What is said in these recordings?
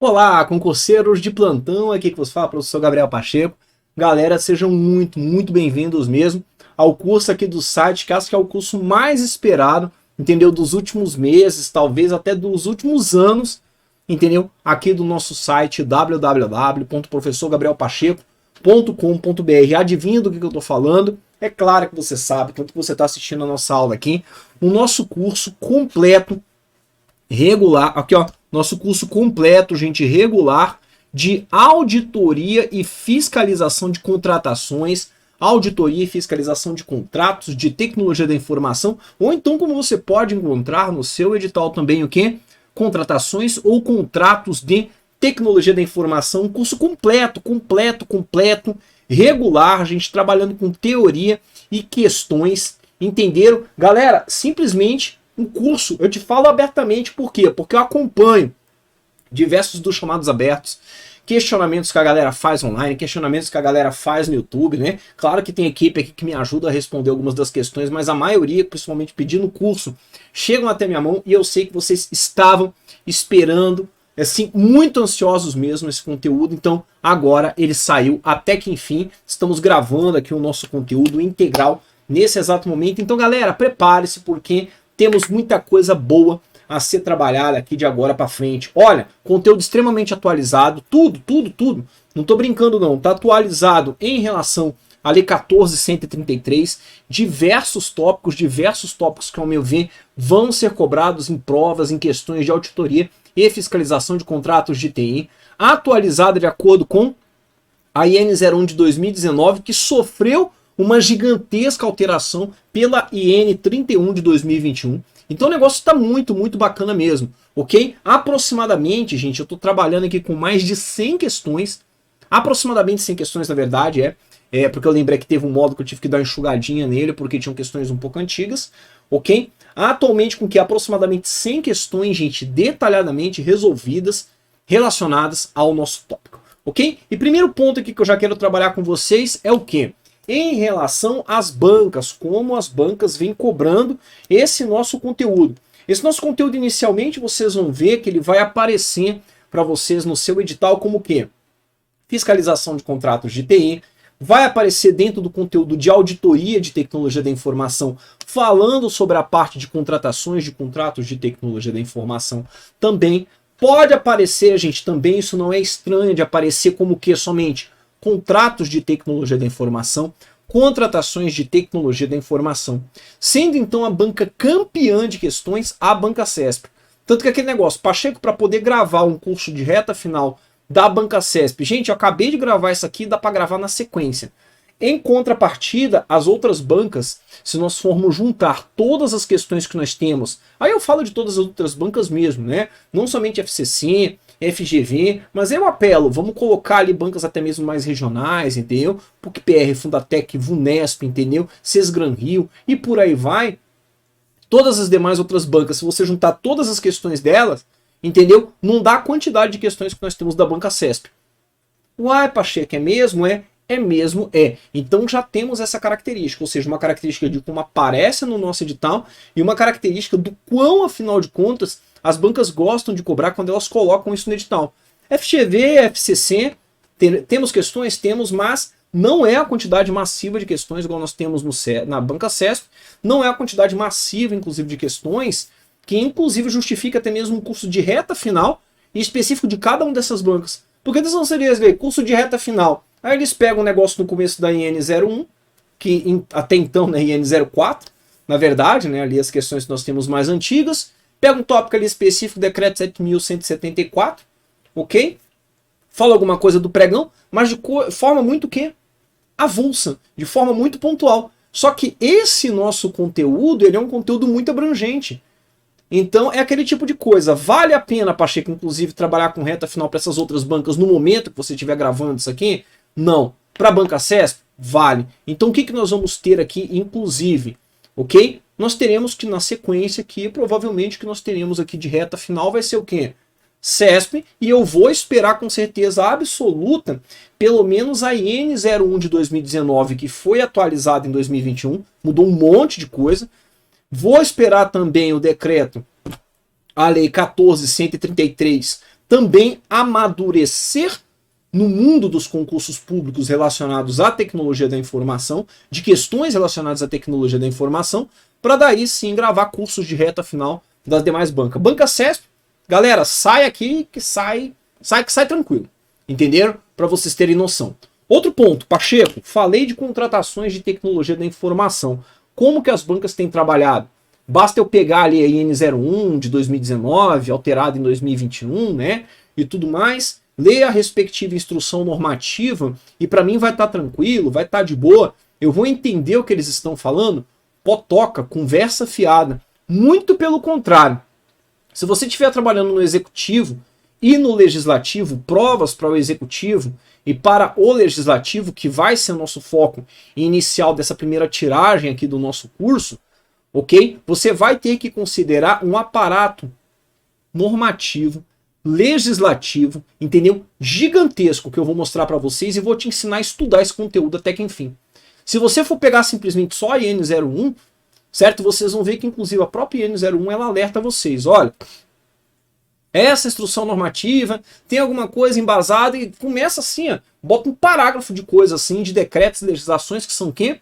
Olá, concurseiros de plantão, aqui que vos fala, professor Gabriel Pacheco. Galera, sejam muito bem-vindos mesmo ao curso aqui do site, que acho que é o curso mais esperado, entendeu? Dos últimos meses, talvez até dos últimos anos, entendeu? Aqui do nosso site www.professorgabrielpacheco.com.br. Adivinha do que eu tô falando? É claro que você sabe, tanto que você está assistindo a nossa aula aqui, o nosso curso completo, regular, aqui ó, nosso curso completo, gente, regular, de auditoria e fiscalização de contratações, auditoria e fiscalização de contratos, de tecnologia da informação, ou então como você pode encontrar no seu edital também o quê? Contratações ou contratos de tecnologia da informação, um curso completo, regular, a gente trabalhando com teoria e questões, entenderam? Galera, simplesmente um curso, eu te falo abertamente, por quê? Porque eu acompanho diversos dos chamados abertos, questionamentos que a galera faz online, questionamentos que a galera faz no YouTube, né? Claro que tem equipe aqui que me ajuda a responder algumas das questões, mas a maioria, principalmente pedindo curso, chegam até minha mão e eu sei que vocês estavam esperando, assim, muito ansiosos mesmo esse conteúdo, então agora ele saiu, até que enfim, estamos gravando aqui o nosso conteúdo integral nesse exato momento. Então galera, prepare-se porque temos muita coisa boa a ser trabalhada aqui de agora para frente. Olha, conteúdo extremamente atualizado, tudo. Não tô brincando não, tá atualizado em relação à Lei 14.133, diversos tópicos que ao meu ver vão ser cobrados em provas, em questões de auditoria e fiscalização de contratos de TI, atualizada de acordo com a IN 01 de 2019, que sofreu uma gigantesca alteração pela IN 31 de 2021. Então o negócio está muito bacana mesmo, ok? Aproximadamente, gente, eu estou trabalhando aqui com mais de 100 questões, aproximadamente 100 questões na verdade, porque eu lembrei que teve um módulo que eu tive que dar uma enxugadinha nele, porque tinham questões um pouco antigas, ok? Atualmente com que aproximadamente 100 questões, gente, detalhadamente resolvidas, relacionadas ao nosso tópico, ok? E primeiro ponto aqui que eu já quero trabalhar com vocês é o quê? Em relação às bancas, como as bancas vêm cobrando esse nosso conteúdo. Esse nosso conteúdo inicialmente vocês vão ver que ele vai aparecer para vocês no seu edital como o quê? Fiscalização de contratos de TI, vai aparecer dentro do conteúdo de auditoria de tecnologia da informação, falando sobre a parte de contratações de contratos de tecnologia da informação também. Pode aparecer, gente, também isso não é estranho de aparecer como o quê? Somente contratos de tecnologia da informação, contratações de tecnologia da informação. Sendo então a banca campeã de questões, a banca CESP. Tanto que aquele negócio, Pacheco, para poder gravar um curso de reta final da banca CESP, gente, eu acabei de gravar isso aqui, dá para gravar na sequência. Em contrapartida, as outras bancas, se nós formos juntar todas as questões que nós temos, aí eu falo de todas as outras bancas mesmo, né? Não somente FCC, FGV, mas eu apelo, vamos colocar ali bancas até mesmo mais regionais, entendeu? PUC-PR, Fundatec, VUNESP, entendeu? Sesgran Rio e por aí vai. Todas as demais outras bancas, se você juntar todas as questões delas, entendeu? Não dá a quantidade de questões que nós temos da banca CESP. Uai, Pacheco, é mesmo? É mesmo, é. Então já temos essa característica, ou seja, uma característica de como aparece no nosso edital e uma característica do quão, afinal de contas, as bancas gostam de cobrar quando elas colocam isso no edital. FGV, FCC, temos questões? Temos, mas não é a quantidade massiva de questões igual nós temos na banca CESP, não é a quantidade massiva, inclusive, de questões, que inclusive justifica até mesmo um curso de reta final e específico de cada uma dessas bancas. Porque eles não seriam curso de reta final. Aí eles pegam um negócio no começo da IN 01, que até então na IN 04, na verdade, né, ali as questões que nós temos mais antigas, pega um tópico ali específico, decreto 7.174, ok? Fala alguma coisa do pregão, mas de forma muito avulsa, de forma muito pontual. Só que esse nosso conteúdo, ele é um conteúdo muito abrangente. Então é aquele tipo de coisa, vale a pena, Pacheco, inclusive, trabalhar com reta final para essas outras bancas no momento que você estiver gravando isso aqui? Não. Para a banca CESP? Vale. Então o que nós vamos ter aqui, inclusive? Ok? Nós teremos que, na sequência aqui, provavelmente o que nós teremos aqui de reta final vai ser o quê? CESP, e eu vou esperar com certeza absoluta, pelo menos a IN 01 de 2019, que foi atualizada em 2021, mudou um monte de coisa. Vou esperar também o decreto, a lei 14.133, também amadurecer no mundo dos concursos públicos relacionados à tecnologia da informação, de questões relacionadas à tecnologia da informação, para daí sim gravar cursos de reta final das demais bancas. Banca CESP, galera, sai aqui que sai tranquilo. Entenderam? Para vocês terem noção. Outro ponto, Pacheco, falei de contratações de tecnologia da informação. Como que as bancas têm trabalhado? Basta eu pegar ali a IN01 de 2019, alterada em 2021, né? E tudo mais, ler a respectiva instrução normativa e para mim vai estar tranquilo, vai estar de boa. Eu vou entender o que eles estão falando. Potoca, conversa fiada. Muito pelo contrário. Se você estiver trabalhando no executivo e no legislativo, provas para o executivo e para o legislativo, que vai ser o nosso foco inicial dessa primeira tiragem aqui do nosso curso, ok? Você vai ter que considerar um aparato normativo, legislativo, entendeu? Gigantesco, que eu vou mostrar para vocês e vou te ensinar a estudar esse conteúdo até que enfim. Se você for pegar simplesmente só a IN01, certo? Vocês vão ver que inclusive a própria IN01 ela alerta vocês, olha, essa instrução normativa tem alguma coisa embasada e começa assim, ó, bota um parágrafo de coisa assim, de decretos e legislações que são o quê?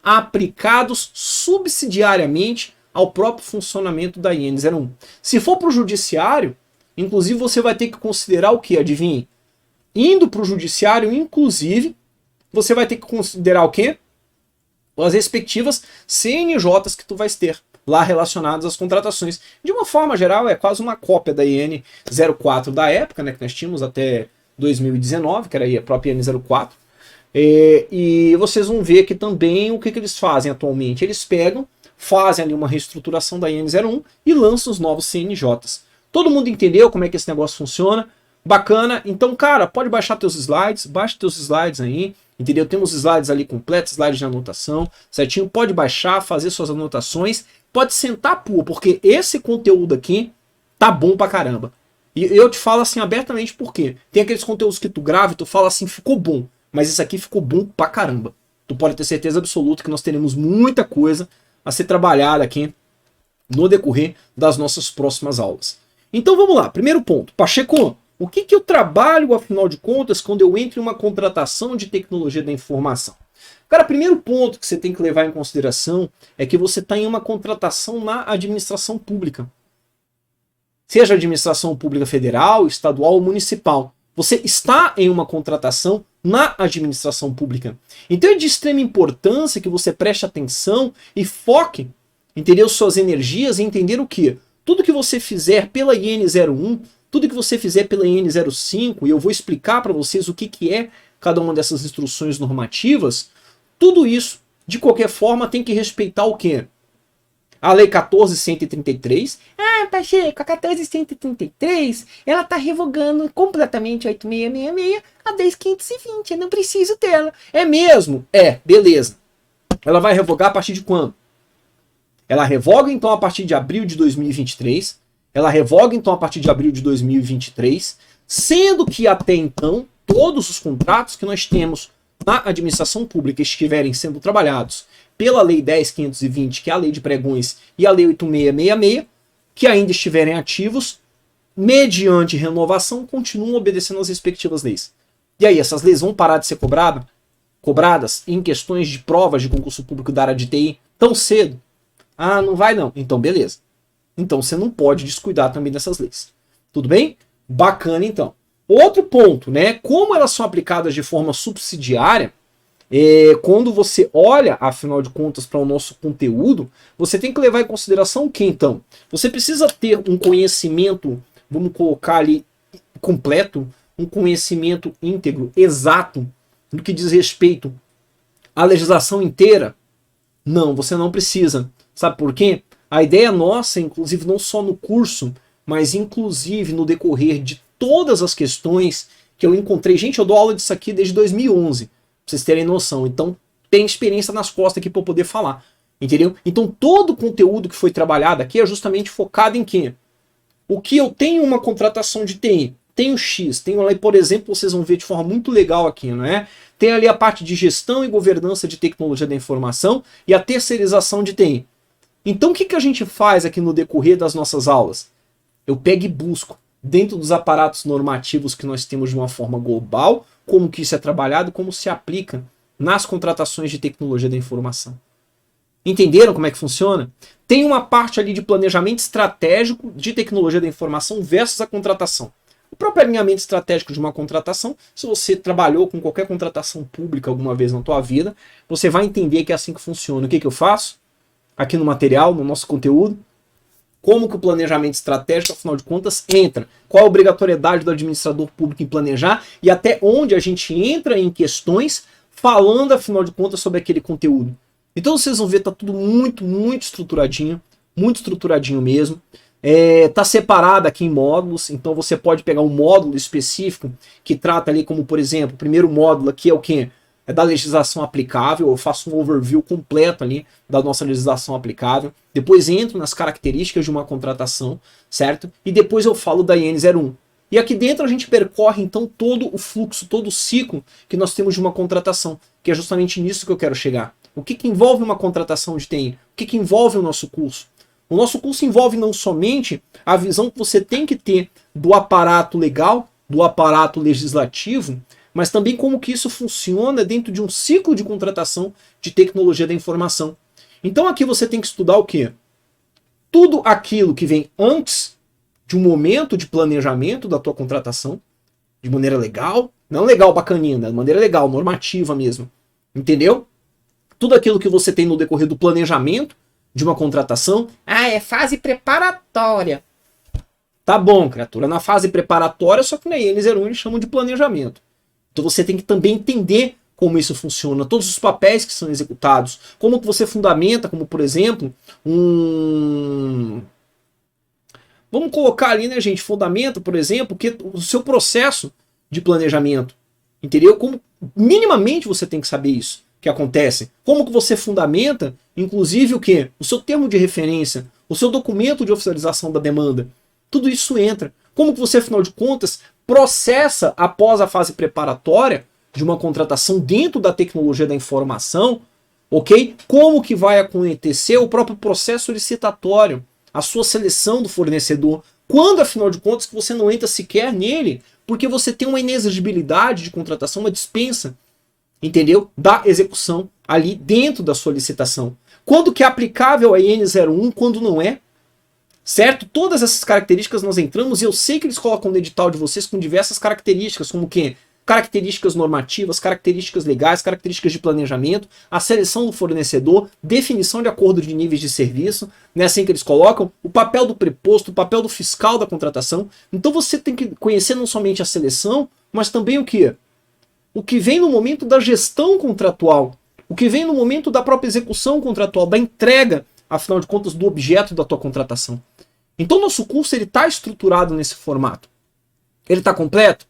Aplicados subsidiariamente ao próprio funcionamento da IN01. Se for para o judiciário, inclusive você vai ter que considerar o que? Adivinhe? Indo para o judiciário, inclusive, você vai ter que considerar o quê? As respectivas CNJs que tu vais ter lá relacionadas às contratações. De uma forma geral, é quase uma cópia da IN04 da época, né, que nós tínhamos até 2019, que era aí a própria IN04. E vocês vão ver que também o que eles fazem atualmente. Eles pegam, fazem ali uma reestruturação da IN01 e lançam os novos CNJs. Todo mundo entendeu como é que esse negócio funciona? Bacana. Então, cara, pode baixar teus slides, baixa teus slides aí, entendeu? Temos slides ali completos, slides de anotação, certinho? Pode baixar, fazer suas anotações, pode sentar, pô, porque esse conteúdo aqui tá bom pra caramba. E eu te falo assim abertamente porque tem aqueles conteúdos que tu grava e tu fala assim, ficou bom, mas esse aqui ficou bom pra caramba. Tu pode ter certeza absoluta que nós teremos muita coisa a ser trabalhada aqui no decorrer das nossas próximas aulas. Então vamos lá, primeiro ponto. Pacheco, o que eu trabalho, afinal de contas, quando eu entro em uma contratação de tecnologia da informação? Cara, primeiro ponto que você tem que levar em consideração é que você está em uma contratação na administração pública. Seja administração pública federal, estadual ou municipal. Você está em uma contratação na administração pública. Então é de extrema importância que você preste atenção e foque, entendeu, suas energias e entender o quê? Tudo que você fizer pela IN01, tudo que você fizer pela IN05, e eu vou explicar para vocês o que é cada uma dessas instruções normativas, tudo isso, de qualquer forma, tem que respeitar o quê? A Lei 14.133. Ah, Pacheco, a 14.133, ela está revogando completamente a 8666, a 10.520, eu não preciso dela. É mesmo? É, beleza. Ela vai revogar a partir de quando? Ela revoga, então, a partir de abril de 2023. Ela revoga, então, a partir de abril de 2023, sendo que até então, todos os contratos que nós temos na administração pública estiverem sendo trabalhados pela Lei 10.520, que é a Lei de Pregões, e a Lei 8.666, que ainda estiverem ativos, mediante renovação, continuam obedecendo às respectivas leis. E aí, essas leis vão parar de ser cobradas em questões de provas de concurso público da área de TI tão cedo? Ah, não vai não. Então, beleza. Então, você não pode descuidar também dessas leis. Tudo bem? Bacana, então. Outro ponto, né? Como elas são aplicadas de forma subsidiária, quando você olha, afinal de contas, para o nosso conteúdo, você tem que levar em consideração o que, então? Você precisa ter um conhecimento, vamos colocar ali, completo, um conhecimento íntegro, exato, no que diz respeito à legislação inteira? Não, você não precisa. Sabe por quê? A ideia nossa, inclusive, não só no curso, mas inclusive no decorrer de todas as questões que eu encontrei. Gente, eu dou aula disso aqui desde 2011, pra vocês terem noção. Então, tem experiência nas costas aqui para eu poder falar. Entendeu? Então, todo o conteúdo que foi trabalhado aqui é justamente focado em quê? O que eu tenho uma contratação de TI, tenho X, tenho ali, por exemplo, vocês vão ver de forma muito legal aqui, não é? Tem ali a parte de gestão e governança de tecnologia da informação e a terceirização de TI. Então, o que a gente faz aqui no decorrer das nossas aulas? Eu pego e busco dentro dos aparatos normativos que nós temos de uma forma global, como que isso é trabalhado, como se aplica nas contratações de tecnologia da informação. Entenderam como é que funciona? Tem uma parte ali de planejamento estratégico de tecnologia da informação versus a contratação. O próprio alinhamento estratégico de uma contratação, se você trabalhou com qualquer contratação pública alguma vez na tua vida, você vai entender que é assim que funciona. O que eu faço? Aqui no material, no nosso conteúdo, como que o planejamento estratégico, afinal de contas, entra? Qual a obrigatoriedade do administrador público em planejar e até onde a gente entra em questões falando, afinal de contas, sobre aquele conteúdo. Então vocês vão ver, tá tudo muito estruturadinho mesmo. Tá separado aqui em módulos, então você pode pegar um módulo específico que trata ali como, por exemplo, o primeiro módulo aqui é o quê? É da legislação aplicável, eu faço um overview completo ali da nossa legislação aplicável, depois entro nas características de uma contratação, certo? E depois eu falo da IN 01. E aqui dentro a gente percorre então todo o fluxo, todo o ciclo que nós temos de uma contratação, que é justamente nisso que eu quero chegar. O que envolve uma contratação de TI? O que envolve o nosso curso? O nosso curso envolve não somente a visão que você tem que ter do aparato legal, do aparato legislativo, mas também como que isso funciona dentro de um ciclo de contratação de tecnologia da informação. Então aqui você tem que estudar o quê? Tudo aquilo que vem antes de um momento de planejamento da tua contratação, de maneira legal, não legal bacaninha, de maneira legal, normativa mesmo, entendeu? Tudo aquilo que você tem no decorrer do planejamento de uma contratação, é fase preparatória. Tá bom, criatura, na fase preparatória, só que na IN 01 eles chamam de planejamento. Então você tem que também entender como isso funciona, todos os papéis que são executados, como que você fundamenta, como por exemplo, vamos colocar ali, né, gente, fundamenta, por exemplo, que o seu processo de planejamento, entendeu? Como minimamente você tem que saber isso que acontece. Como que você fundamenta, inclusive o quê? O seu termo de referência, o seu documento de oficialização da demanda. Tudo isso entra. Como que você, afinal de contas, processa após a fase preparatória de uma contratação dentro da tecnologia da informação, ok? Como que vai acontecer o próprio processo licitatório, a sua seleção do fornecedor, quando, afinal de contas, que você não entra sequer nele, porque você tem uma inexigibilidade de contratação, uma dispensa, entendeu? Da execução ali dentro da sua licitação. Quando que é aplicável a IN 01, quando não é, certo? Todas essas características nós entramos e eu sei que eles colocam no edital de vocês com diversas características, como que características normativas, características legais, características de planejamento, a seleção do fornecedor, definição de acordo de níveis de serviço, né, assim que eles colocam, o papel do preposto, o papel do fiscal da contratação. Então você tem que conhecer não somente a seleção, mas também o que? O que vem no momento da gestão contratual, o que vem no momento da própria execução contratual, da entrega, afinal de contas, do objeto da tua contratação. Então nosso curso está estruturado nesse formato. Ele está completo?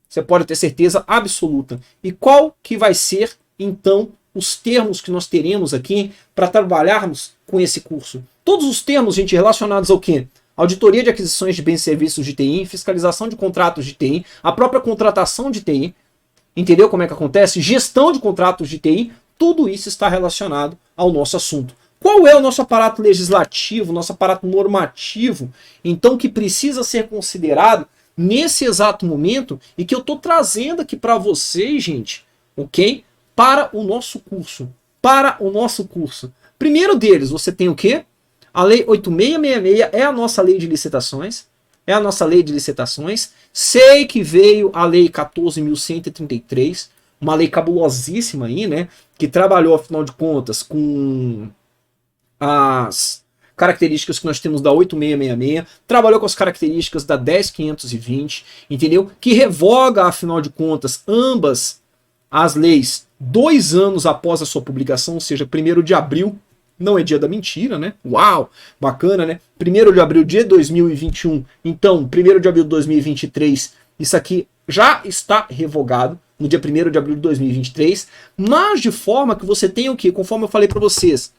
Você pode ter certeza absoluta. E qual que vai ser, então, os termos que nós teremos aqui para trabalharmos com esse curso? Todos os termos, gente, relacionados ao quê? Auditoria de aquisições de bens e serviços de TI, fiscalização de contratos de TI, a própria contratação de TI, entendeu como é que acontece? Gestão de contratos de TI, tudo isso está relacionado ao nosso assunto. Qual é o nosso aparato legislativo, nosso aparato normativo, então, que precisa ser considerado nesse exato momento e que eu estou trazendo aqui para vocês, gente, ok? Para o nosso curso. Para o nosso curso. Primeiro deles, você tem o quê? A Lei 8666 é a nossa lei de licitações. É a nossa lei de licitações. Sei que veio a Lei 14.133, uma lei cabulosíssima aí, né? Que trabalhou, afinal de contas, com as características que nós temos da 8666, trabalhou com as características da 10.520, entendeu? Que revoga, afinal de contas, ambas as leis 2 anos após a sua publicação, ou seja, 1º de abril, não é dia da mentira, né? Uau, bacana, né? 1º de abril de 2021, então, 1º de abril de 2023, isso aqui já está revogado, no dia 1º de abril de 2023, mas de forma que você tenha o quê? Conforme eu falei para vocês,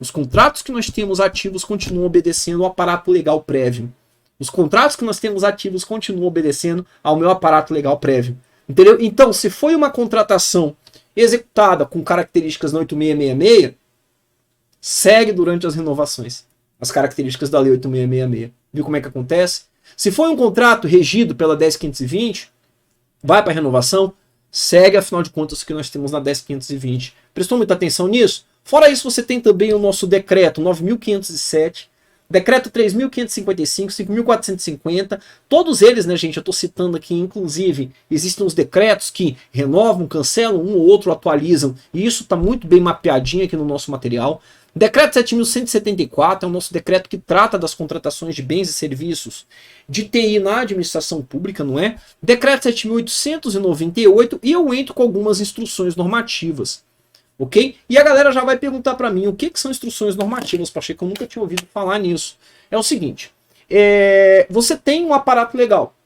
os contratos que nós temos ativos continuam obedecendo ao aparato legal prévio. Os contratos que nós temos ativos continuam obedecendo ao meu aparato legal prévio. Entendeu? Então, se foi uma contratação executada com características na 8666, segue durante as renovações. as características da Lei 8666. Viu como é que acontece? Se for um contrato regido pela 10.520, vai para renovação, segue, afinal de contas, o que nós temos na 10.520. Prestou muita atenção nisso? Fora isso, você tem também o nosso decreto 9.507, decreto 3.555, 5.450, todos eles, né, gente, eu estou citando aqui, inclusive, existem os decretos que renovam, cancelam, um ou outro atualizam, e isso está muito bem mapeadinho aqui no nosso material. Decreto 7.174 é o nosso decreto que trata das contratações de bens e serviços de TI na administração pública, não é? Decreto 7.898 e eu entro com algumas instruções normativas, ok? E a galera já vai perguntar para mim o que são instruções normativas, Pacheco, eu nunca tinha ouvido falar nisso. É o seguinte, você tem um aparato legal,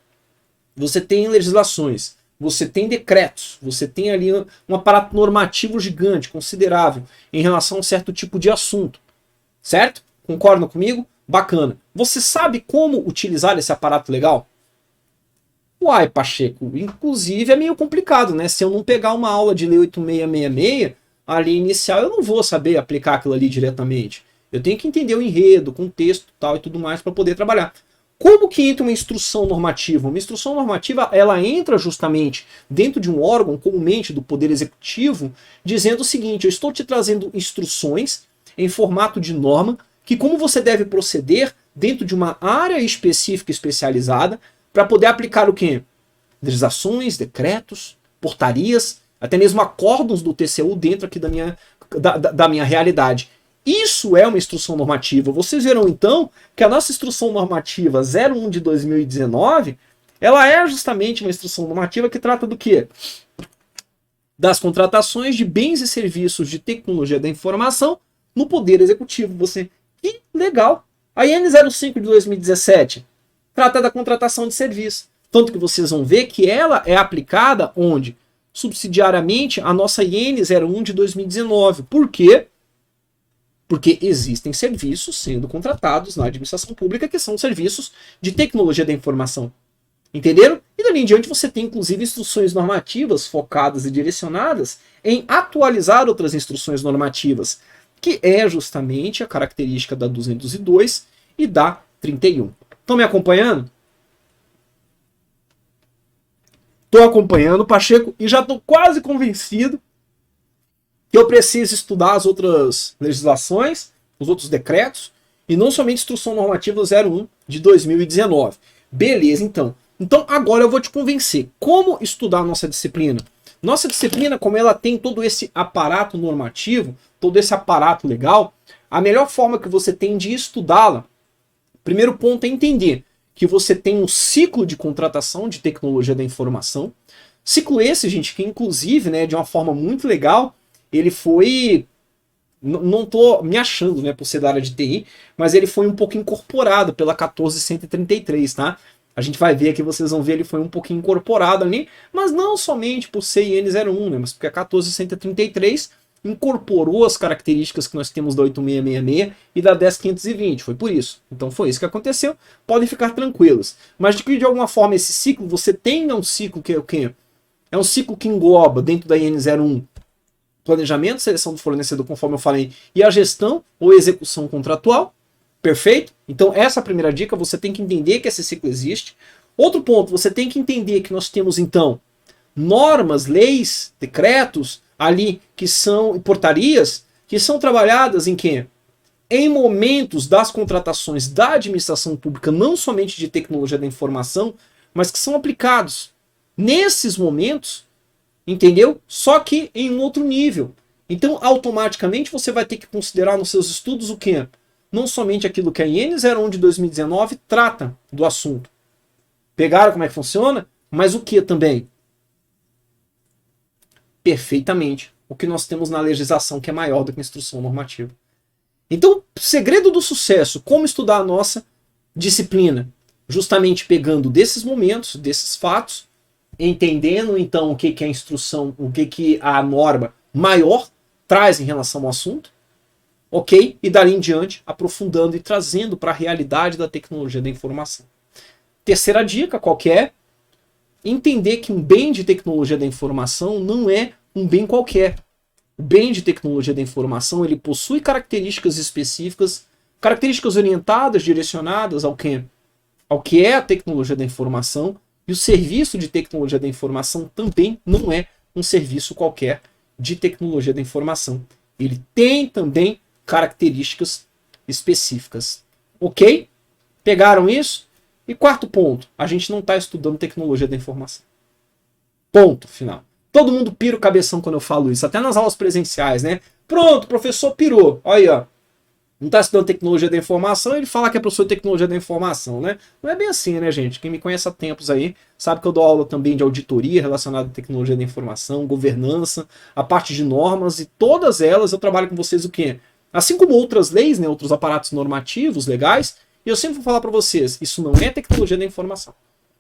você tem legislações, você tem decretos, você tem ali um aparato normativo gigante, considerável, em relação a um certo tipo de assunto. Certo? Concordam comigo? Bacana. Você sabe como utilizar esse aparato legal? Uai, Pacheco, inclusive é meio complicado, né? Se eu não pegar uma aula de Lei 8666, ali inicial, eu não vou saber aplicar aquilo ali diretamente. Eu tenho que entender o enredo, o contexto tal, e tudo mais para poder trabalhar. Como que entra uma instrução normativa? Uma instrução normativa, ela entra justamente dentro de um órgão, comumente do Poder Executivo, dizendo o seguinte, eu estou te trazendo instruções em formato de norma, que como você deve proceder dentro de uma área específica especializada, para poder aplicar o quê? Legislações, decretos, portarias, até mesmo acórdãos do TCU dentro aqui da minha realidade. Isso é uma instrução normativa. Vocês verão então que a nossa instrução normativa 01 de 2019, ela é justamente uma instrução normativa que trata do quê? Das contratações de bens e serviços de tecnologia da informação no Poder Executivo. Que legal! A IN 05 de 2017 trata da contratação de serviço. Tanto que vocês vão ver que ela é aplicada onde? Subsidiariamente a nossa IN 01 de 2019. Por quê? Porque existem serviços sendo contratados na administração pública que são serviços de tecnologia da informação. Entenderam? E dali em diante você tem inclusive instruções normativas focadas e direcionadas em atualizar outras instruções normativas, que é justamente a característica da 202 e da 31. Estão me acompanhando? Estou acompanhando, Pacheco, e já estou quase convencido que eu preciso estudar as outras legislações, os outros decretos, e não somente instrução normativa 01 de 2019. Beleza, então. Então agora eu vou te convencer. Como estudar a nossa disciplina? Nossa disciplina, como ela tem todo esse aparato normativo, todo esse aparato legal, a melhor forma que você tem de estudá-la, primeiro ponto é entender que você tem um ciclo de contratação de tecnologia da informação. Ciclo esse, gente, que inclusive, né, de uma forma muito legal, ele foi, não estou me achando, né, por ser da área de TI, mas ele foi um pouco incorporado pela 14133, tá? A gente vai ver aqui, vocês vão ver, ele foi um pouquinho incorporado ali, mas não somente por ser IN01, né, mas porque a 14133 incorporou as características que nós temos da 8666 e da 10520, foi por isso. Então foi isso que aconteceu, podem ficar tranquilos. Mas de que de alguma forma esse ciclo, você tenha um ciclo que é o quê? É um ciclo que engloba dentro da IN01 planejamento, seleção do fornecedor, conforme eu falei, e a gestão ou execução contratual. Perfeito? Então essa é a primeira dica, você tem que entender que esse ciclo existe. Outro ponto, você tem que entender que nós temos então normas, leis, decretos ali que são portarias que são trabalhadas em quê? Em momentos das contratações da administração pública, não somente de tecnologia da informação, mas que são aplicados nesses momentos, entendeu? Só que em um outro nível. Então, automaticamente, você vai ter que considerar nos seus estudos o quê? Não somente aquilo que a IN 01 de 2019 trata do assunto. Pegaram como é que funciona? Mas o que também? Perfeitamente. O que nós temos na legislação, que é maior do que a instrução normativa. Então, o segredo do sucesso, como estudar a nossa disciplina? Justamente pegando desses momentos, desses fatos, entendendo então o que é a instrução, o que a norma maior traz em relação ao assunto, ok? E dali em diante, aprofundando e trazendo para a realidade da tecnologia da informação. Terceira dica, qual que é? Entender que um bem de tecnologia da informação não é um bem qualquer. O bem de tecnologia da informação, ele possui características específicas Características orientadas, direcionadas ao quê? Ao que é a tecnologia da informação, e o serviço de tecnologia da informação também não é um serviço qualquer de tecnologia da informação. Ele tem também características específicas. Ok? Pegaram isso? E quarto ponto, a gente não está estudando tecnologia da informação. Ponto final. Todo mundo pira o cabeção quando eu falo isso, até nas aulas presenciais, né? Pronto, o professor pirou. Olha aí, ó. Não está estudando tecnologia da informação, ele fala que é professor de tecnologia da informação, né? Não é bem assim, né, gente? Quem me conhece há tempos aí sabe que eu dou aula também de auditoria relacionada à tecnologia da informação, governança, a parte de normas, e todas elas eu trabalho com vocês o quê? Assim como outras leis, né, outros aparatos normativos, legais, e eu sempre vou falar para vocês, isso não é tecnologia da informação.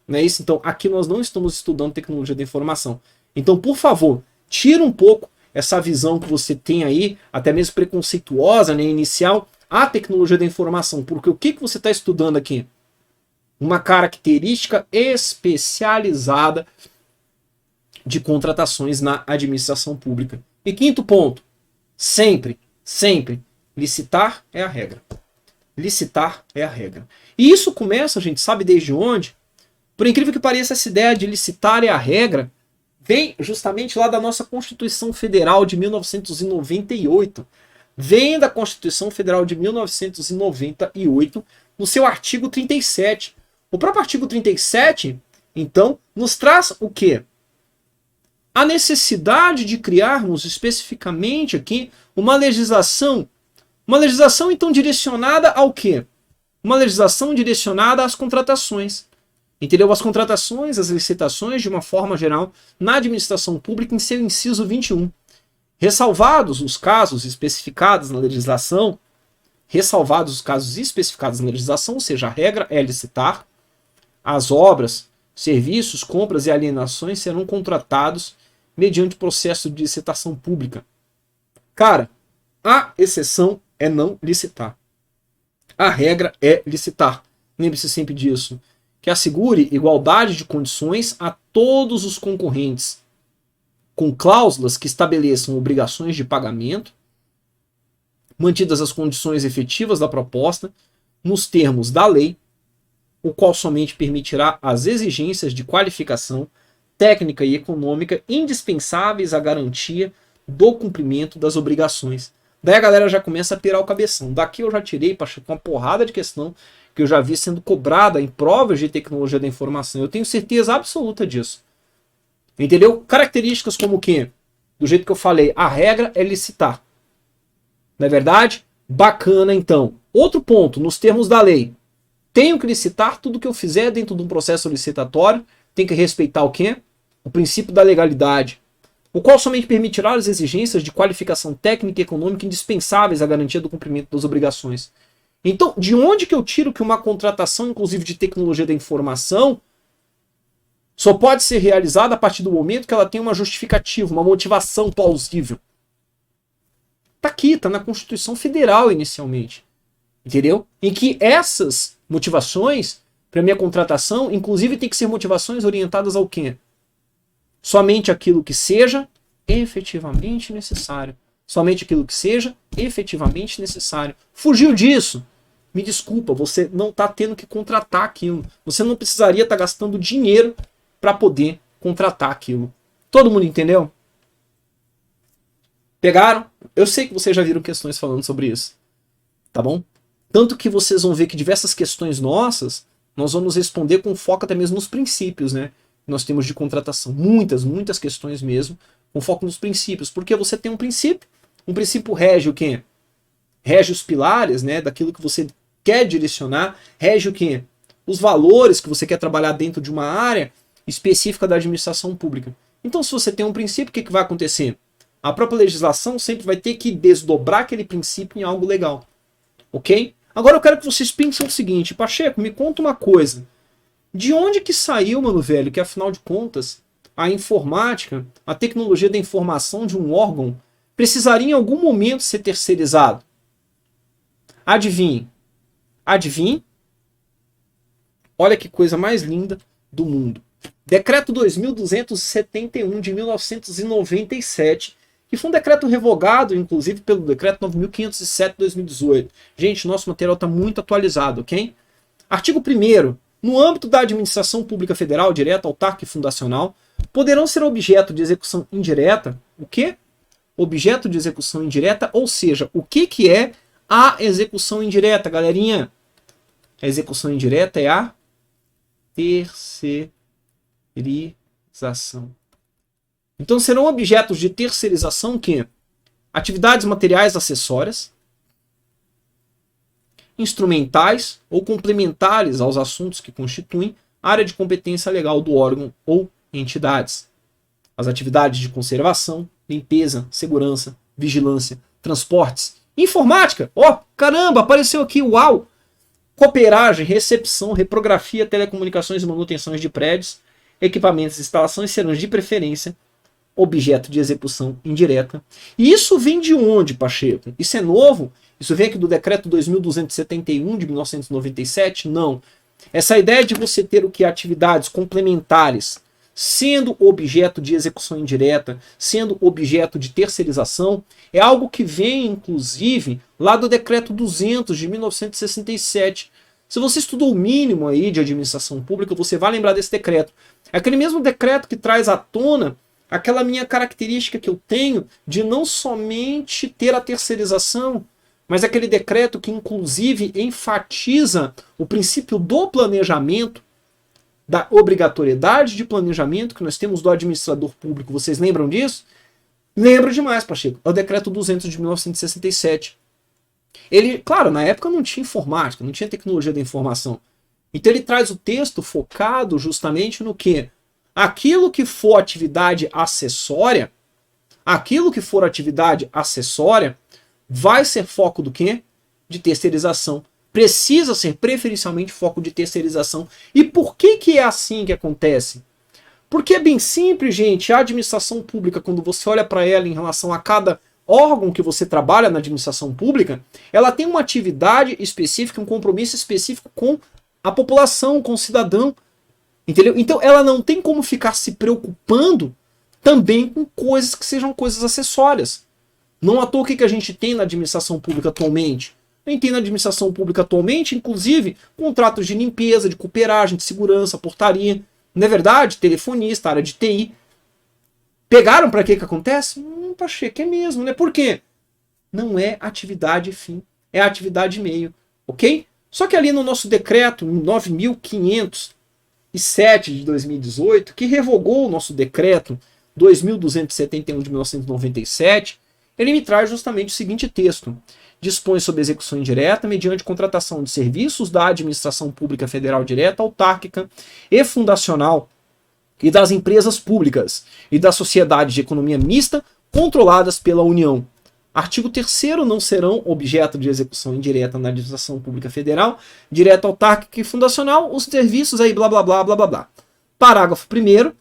Não é isso? Então, aqui nós não estamos estudando tecnologia da informação. Então, por favor, tira um pouco essa visão que você tem aí, até mesmo preconceituosa, né, inicial, a tecnologia da informação. Porque o que você está estudando aqui? Uma característica especializada de contratações na administração pública. E quinto ponto, sempre, licitar é a regra. Licitar é a regra. E isso começa, a gente sabe desde onde? Por incrível que pareça, essa ideia de licitar é a regra vem justamente lá da nossa Constituição Federal de 1998. Vem da Constituição Federal de 1998, no seu artigo 37. O próprio artigo 37, então, nos traz o quê? A necessidade de criarmos especificamente aqui uma legislação então direcionada ao quê? Uma legislação direcionada às contratações. Entendeu? As contratações, as licitações, de uma forma geral, na administração pública, em seu inciso 21. Ressalvados os casos especificados na legislação, ou seja, a regra é licitar, as obras, serviços, compras e alienações serão contratados mediante processo de licitação pública. Cara, a exceção é não licitar. A regra é licitar. Lembre-se sempre disso. Que assegure igualdade de condições a todos os concorrentes, com cláusulas que estabeleçam obrigações de pagamento, mantidas as condições efetivas da proposta, nos termos da lei, o qual somente permitirá as exigências de qualificação técnica e econômica indispensáveis à garantia do cumprimento das obrigações. Daí a galera já começa a pirar o cabeção. Daqui eu já tirei para uma porrada de questão que eu já vi sendo cobrada em provas de tecnologia da informação. Eu tenho certeza absoluta disso. Entendeu? Características como o quê? Do jeito que eu falei, a regra é licitar. Não é verdade? Bacana, então. Outro ponto, nos termos da lei. Tenho que licitar tudo que eu fizer dentro de um processo licitatório. Tem que respeitar o quê? O princípio da legalidade, o qual somente permitirá as exigências de qualificação técnica e econômica indispensáveis à garantia do cumprimento das obrigações. Então, de onde que eu tiro que uma contratação, inclusive de tecnologia da informação, só pode ser realizada a partir do momento que ela tem uma justificativa, uma motivação plausível? Tá aqui, tá na Constituição Federal inicialmente. Entendeu? Em que essas motivações para minha contratação, inclusive, tem que ser motivações orientadas ao quê? Somente aquilo que seja efetivamente necessário. Somente aquilo que seja efetivamente necessário. Fugiu disso? Me desculpa, você não está tendo que contratar aquilo. Você não precisaria estar gastando dinheiro para poder contratar aquilo. Todo mundo entendeu? Pegaram? Eu sei que vocês já viram questões falando sobre isso. Tá bom? Tanto que vocês vão ver que diversas questões nossas, nós vamos responder com foco até mesmo nos princípios, né? Nós temos de contratação. Muitas questões mesmo, com foco nos princípios. Porque você tem um princípio rege o quê? Rege os pilares, né? Daquilo que você quer direcionar, rege o quê? Os valores que você quer trabalhar dentro de uma área específica da administração pública. Então, se você tem um princípio, o que vai acontecer? A própria legislação sempre vai ter que desdobrar aquele princípio em algo legal. Ok? Agora eu quero que vocês pensem o seguinte, Pacheco, me conta uma coisa. De onde que saiu, mano velho, que afinal de contas, a informática, a tecnologia da informação de um órgão, precisaria em algum momento ser terceirizado? Adivinhe. Adivinhe? Olha que coisa mais linda do mundo. Decreto 2271 de 1997, que foi um decreto revogado, inclusive, pelo decreto 9.507 de 2018. Gente, nosso material está muito atualizado, ok? Artigo 1º. No âmbito da administração pública federal, direta, autárquica e fundacional, poderão ser objeto de execução indireta, o quê? Objeto de execução indireta, ou seja, o que é a execução indireta, galerinha? A execução indireta é a terceirização. Então serão objetos de terceirização que? Atividades materiais acessórias, instrumentais ou complementares aos assuntos que constituem área de competência legal do órgão ou entidades. As atividades de conservação, limpeza, segurança, vigilância, transportes, informática. Ó, caramba, apareceu aqui, uau! Cooperagem, recepção, reprografia, telecomunicações e manutenções de prédios, equipamentos e instalações serão de preferência objeto de execução indireta. E isso vem de onde, Pacheco? Isso é novo? Isso vem aqui do decreto 2271 de 1997? Não. Essa ideia de você ter o que? Atividades complementares sendo objeto de execução indireta, sendo objeto de terceirização, é algo que vem, inclusive, lá do decreto 200 de 1967. Se você estudou o mínimo aí de administração pública, você vai lembrar desse decreto. É aquele mesmo decreto que traz à tona aquela minha característica que eu tenho de não somente ter a terceirização, mas aquele decreto que, inclusive, enfatiza o princípio do planejamento, da obrigatoriedade de planejamento que nós temos do administrador público. Vocês lembram disso? Lembro demais, Pacheco. É o decreto 200 de 1967. Ele, claro, na época não tinha informática, não tinha tecnologia da informação. Então ele traz o texto focado justamente no quê? Aquilo que for atividade acessória, vai ser foco do quê? De terceirização. Precisa ser preferencialmente foco de terceirização. E por que é assim que acontece? Porque é bem simples, gente. A administração pública, quando você olha para ela em relação a cada órgão que você trabalha na administração pública, ela tem uma atividade específica, um compromisso específico com a população, com o cidadão. Entendeu? Então ela não tem como ficar se preocupando também com coisas que sejam coisas acessórias. Não à toa o que a gente tem na administração pública atualmente? A gente tem na administração pública atualmente, inclusive, contratos de limpeza, de cooperagem, de segurança, portaria. Não é verdade? Telefonista, área de TI. Pegaram para que acontece? Pacheco, é mesmo, né? Por quê? Não é atividade fim, é atividade meio, ok? Só que ali no nosso decreto 9.507 de 2018, que revogou o nosso decreto 2.271 de 1997, ele me traz justamente o seguinte texto. Dispõe sobre execução indireta mediante contratação de serviços da administração pública federal direta, autárquica e fundacional e das empresas públicas e das sociedades de economia mista controladas pela União. Artigo 3º, não serão objeto de execução indireta na administração pública federal, direta, autárquica e fundacional, os serviços aí blá blá blá blá blá blá. Parágrafo 1º,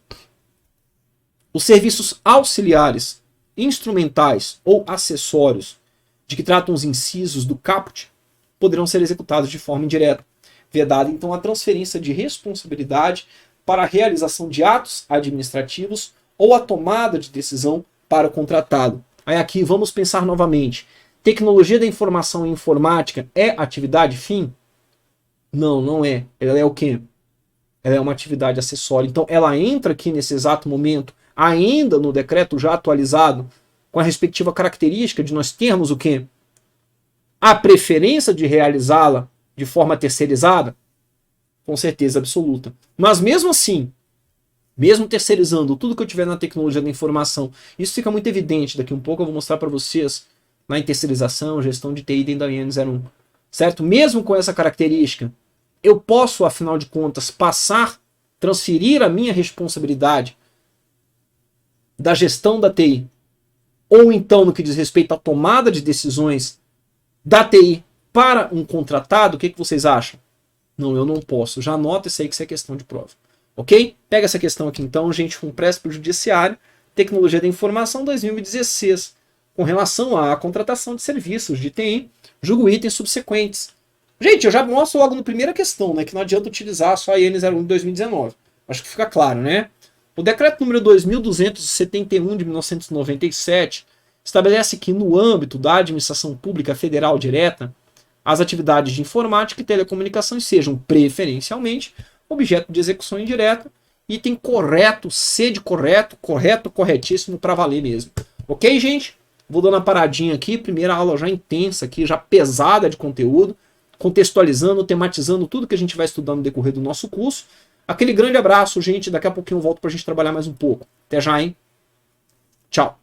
os serviços auxiliares, instrumentais ou acessórios de que tratam os incisos do caput poderão ser executados de forma indireta, vedada então a transferência de responsabilidade para a realização de atos administrativos ou a tomada de decisão para o contratado. Aí aqui vamos pensar novamente. Tecnologia da informação e informática é atividade fim? Não, não é. Ela é o quê? Ela é uma atividade acessória. Então ela entra aqui nesse exato momento, ainda no decreto já atualizado, com a respectiva característica de nós termos o quê? A preferência de realizá-la de forma terceirizada? Com certeza absoluta. Mas mesmo assim, mesmo terceirizando tudo que eu tiver na tecnologia da informação, isso fica muito evidente. Daqui um pouco eu vou mostrar para vocês na terceirização, gestão de TI dentro da IN01. Certo? Mesmo com essa característica, eu posso, afinal de contas, transferir a minha responsabilidade da gestão da TI, ou então no que diz respeito à tomada de decisões da TI para um contratado, o que vocês acham? Não, eu não posso. Já anota isso aí que isso é questão de prova. Ok? Pega essa questão aqui então, gente, com pressa para o Judiciário, Tecnologia da Informação 2016, com relação à contratação de serviços de TI, julgo itens subsequentes. Gente, eu já mostro logo na primeira questão, né, que não adianta utilizar só a IN01 de 2019. Acho que fica claro, né? O decreto número 2.271 de 1997, estabelece que no âmbito da administração pública federal direta, as atividades de informática e telecomunicações sejam preferencialmente objeto de execução indireta. Item correto, C de correto, correto, corretíssimo para valer mesmo. Ok, gente? Vou dando uma paradinha aqui, primeira aula já intensa aqui, já pesada de conteúdo, contextualizando, tematizando tudo que a gente vai estudar no decorrer do nosso curso. Aquele grande abraço, gente, daqui a pouquinho eu volto pra gente trabalhar mais um pouco. Até já, hein? Tchau!